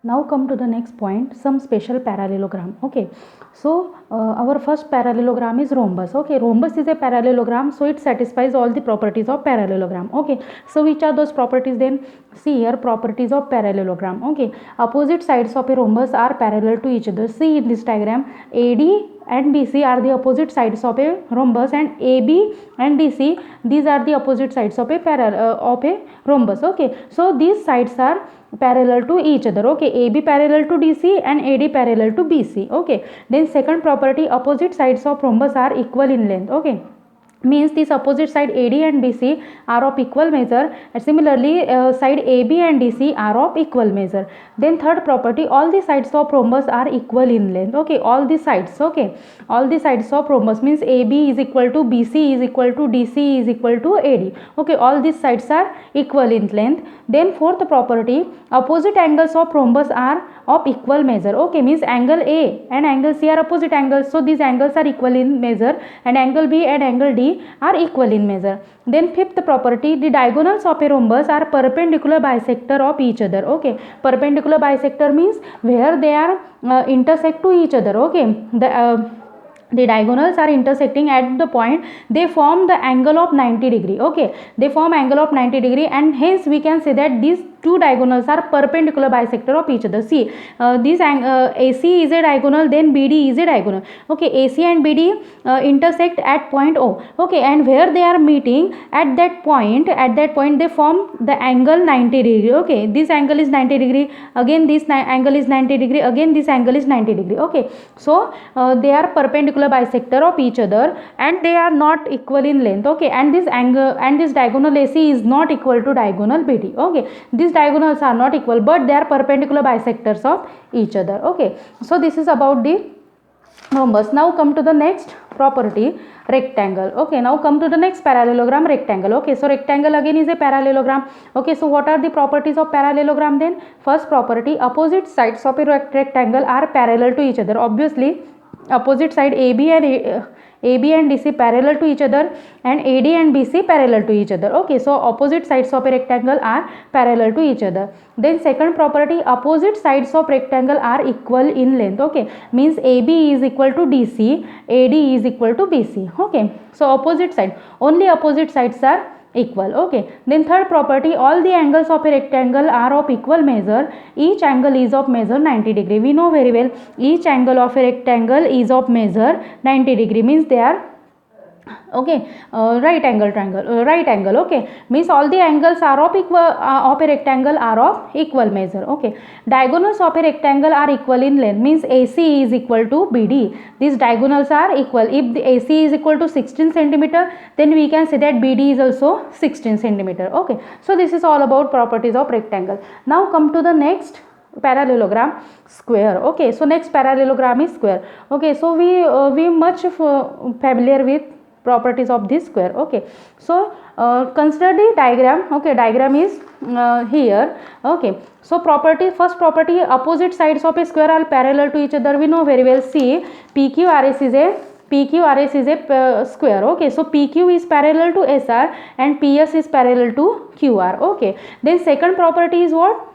Now come to the next point, some special parallelogram. Okay, so our first parallelogram is rhombus. Okay, rhombus is a parallelogram, so it satisfies all the properties of parallelogram. Okay, so which are those properties then? See here, properties of parallelogram. Okay, opposite sides of a rhombus are parallel to each other. See in this diagram, AD and BC are the opposite sides of a rhombus, and AB and DC, these are the opposite sides of a rhombus. Okay, so these sides are parallel to each other. Okay, AB parallel to DC and AD parallel to BC. Okay, then second property, opposite sides of rhombus are equal in length. Okay, means this opposite side AD and BC are of equal measure, and similarly side AB and DC are of equal measure. Then third property, all the sides of rhombus are equal in length. Okay, all the sides. Okay, all the sides of rhombus means AB is equal to BC is equal to DC is equal to AD. Okay, all these sides are equal in length. Then fourth property, opposite angles of rhombus are of equal measure. Okay, means angle A and angle C are opposite angles, so these angles are equal in measure, and angle B and angle D are equal in measure. Then fifth property, the diagonals of a rhombus are perpendicular bisector of each other. Okay, perpendicular bisector means where they are intersect to each other. Okay, the diagonals are intersecting at the point, they form the angle of 90 degree. Okay, they form angle of 90 degree, and hence we can say that these two diagonals are perpendicular bisector of each other. See, this AC is a diagonal, then BD is a diagonal. Okay, AC and BD intersect at point O. Okay, and where they are meeting at that point they form the angle 90 degree. Okay, this angle is 90 degree, again this angle is 90 degree, again this angle is 90 degree. Okay, so they are perpendicular bisector of each other, and they are not equal in length. Okay, and this angle and this diagonal AC is not equal to diagonal BD. Okay, these diagonals are not equal, but they are perpendicular bisectors of each other. Okay, so this is about the rhombus. Now come to the next property, rectangle. Okay, now come to the next parallelogram, rectangle. Okay, so rectangle again is a parallelogram. Okay, so what are the properties of parallelogram then? First property, opposite sides of a rectangle are parallel to each other. Obviously opposite side AB and DC parallel to each other, and AD and BC parallel to each other. Okay, so opposite sides of a rectangle are parallel to each other. Then second property, opposite sides of rectangle are equal in length. Okay, means AB is equal to DC, AD is equal to BC. Okay, so opposite side, only opposite sides are equal. Okay, then third property, all the angles of a rectangle are of equal measure, each angle is of measure 90 degree. We know very well, each angle of a rectangle is of measure 90 degree, means they are okay, right angle. Okay, means all the angles are of equal of a rectangle are of equal measure. Okay, diagonals of a rectangle are equal in length, means AC is equal to BD. These diagonals are equal. If the AC is equal to 16 centimeter, then we can say that BD is also 16 centimeter. Okay, so this is all about properties of rectangle. Now come to the next parallelogram, square. Okay, so next parallelogram is square. Okay, so we much familiar with properties of this square. Okay, so consider the diagram. Okay, diagram is here. Okay, so property, first property, opposite sides of a square are parallel to each other. We know very well. See, PQRS is a square. Okay, so PQ is parallel to SR and PS is parallel to QR. Okay, then second property is what?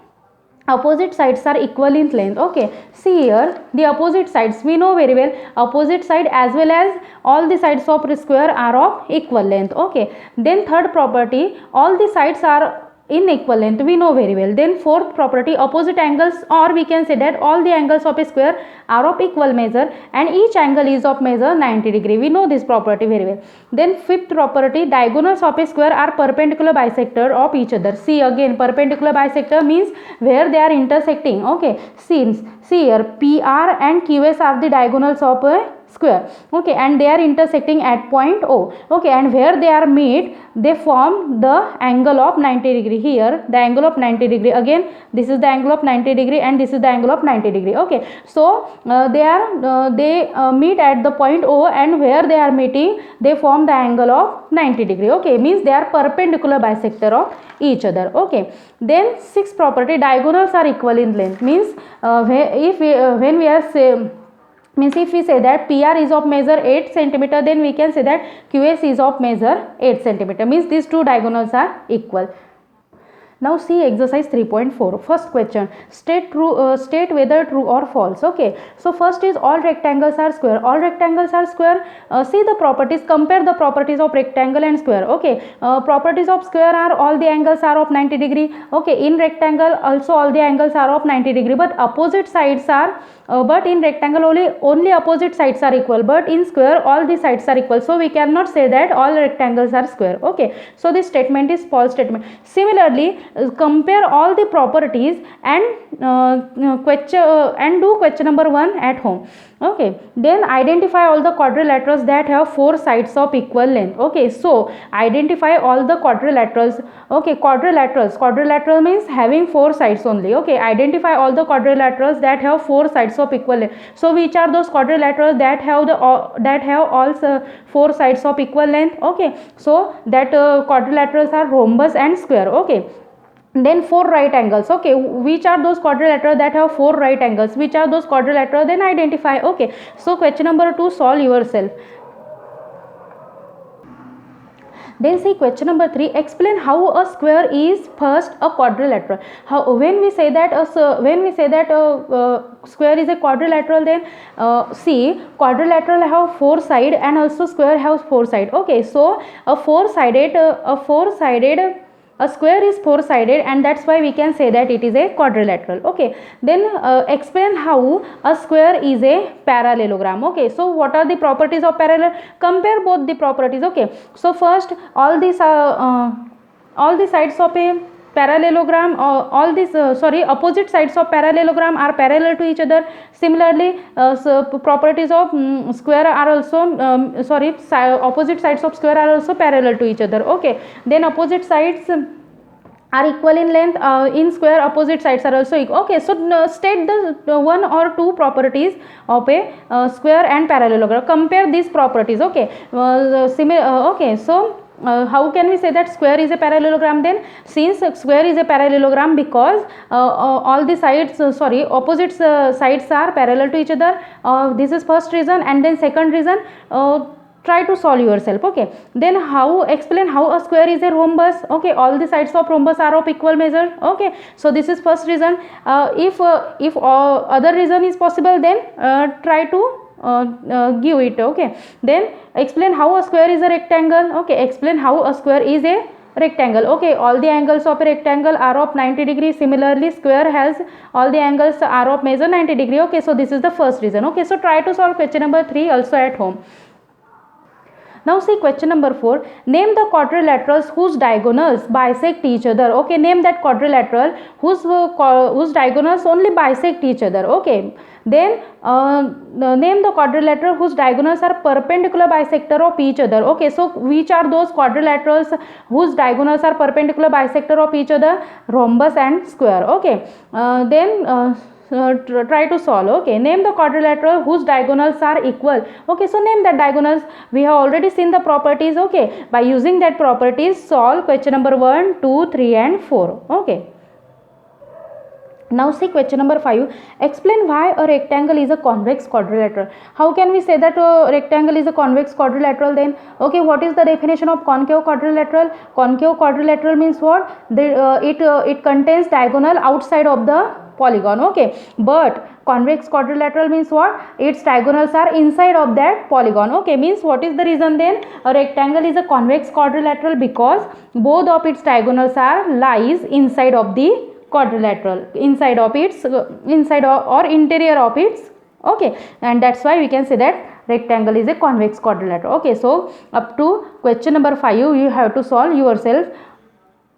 Opposite sides are equal in length. Okay, see here, the opposite sides, we know very well, opposite side as well as all the sides of a square are of equal length. Okay, then third property, all the sides are in equal length, we know very well. Then fourth property, opposite angles, or we can say that all the angles of a square are of equal measure, and each angle is of measure 90 degree. We know this property very well. Then fifth property, diagonals of a square are perpendicular bisector of each other. See again, perpendicular bisector means where they are intersecting. Okay, see here, PR and QS are the diagonals of a square. Okay, and they are intersecting at point O. Okay, and where they are meet, they form the angle of 90 degree. Here the angle of 90 degree, again this is the angle of 90 degree, and this is the angle of 90 degree. Okay, so they meet at the point O, and where they are meeting, they form the angle of 90 degree. Okay, means they are perpendicular bisector of each other. Okay, then sixth property, diagonals are equal in length, means when we are means if we say that PR is of measure 8 centimeter, then we can say that QS is of measure 8 centimeter, means these two diagonals are equal. Now see exercise 3.4. First question, state whether true or false. Okay, so first is all rectangles are square. All rectangles are square. See the properties, compare the properties of rectangle and square. Okay, properties of square are all the angles are of 90 degree. Okay, in rectangle also all the angles are of 90 degree, but opposite sides are but in rectangle only opposite sides are equal, but in square all the sides are equal, so we cannot say that all rectangles are square. Okay, so this statement is false statement. Similarly, compare all the properties and do question number 1 at home. Okay, then identify all the quadrilaterals that have 4 sides of equal length. Okay, so identify all the quadrilaterals. Okay, quadrilateral means having 4 sides only. Okay, identify all the quadrilaterals that have 4 sides of equal length. So which are those quadrilaterals that have all 4 sides of equal length? Okay, so that quadrilaterals are rhombus and square. Okay, then 4 right angles. Okay, which are those quadrilaterals that have 4 right angles? Which are those quadrilaterals? Then identify. Okay, so question number 2, solve yourself. Then see question number 3, explain how a square is first a quadrilateral. How when we say that square is a quadrilateral, then see, quadrilateral have 4 side and also square has 4 side. Okay, so a square is 4 sided, and that's why we can say that it is a quadrilateral. Okay, then explain how a square is a parallelogram. Okay, so what are the properties of parallel? Compare both the properties. Okay, so first all the sides of a parallelogram, opposite sides of parallelogram are parallel to each other. Similarly, properties of square are also opposite sides of square are also parallel to each other. Okay, then opposite sides are equal in length. In square opposite sides are also equal. Okay, so state the 1 or 2 properties of a square and parallelogram. Compare these properties. Okay, okay, so how can we say that square is a parallelogram? Then since square is a parallelogram because all the sides opposite sides are parallel to each other. This is first reason, and then second reason, try to solve yourself. Okay, then explain how a square is a rhombus. Okay, all the sides of rhombus are of equal measure. Okay, so this is first reason. If other reason is possible, then try to give it. Okay, then explain how a square is a rectangle. Okay, explain how a square is a rectangle. Okay, all the angles of a rectangle are of 90 degree. Similarly, square has all the angles are of measure 90 degree. Okay, so this is the first reason. Okay, so try to solve question number 3 also at home. Now see question number 4, name the quadrilaterals whose diagonals bisect each other. Okay, name that quadrilateral whose diagonals only bisect each other. Okay, then name the quadrilateral whose diagonals are perpendicular bisector of each other. Okay, so which are those quadrilaterals whose diagonals are perpendicular bisector of each other? Rhombus and square. Okay, then try to solve. Okay, name the quadrilateral whose diagonals are equal. Okay, so name that diagonals. We have already seen the properties. Okay, by using that properties, solve question number 1, 2, 3 and 4. Okay, now see question number 5, explain why a rectangle is a convex quadrilateral. How can we say that a rectangle is a convex quadrilateral? Then okay, what is the definition of concave quadrilateral? Concave quadrilateral means what? It contains diagonal outside of the polygon. Okay, but convex quadrilateral means what? Its diagonals are inside of that polygon. Okay, means what is the reason then? A rectangle is a convex quadrilateral because both of its diagonals lies inside of the quadrilateral, inside of its or interior of its. Okay, and that's why we can say that rectangle is a convex quadrilateral. Okay, so up to question number 5 you have to solve yourself.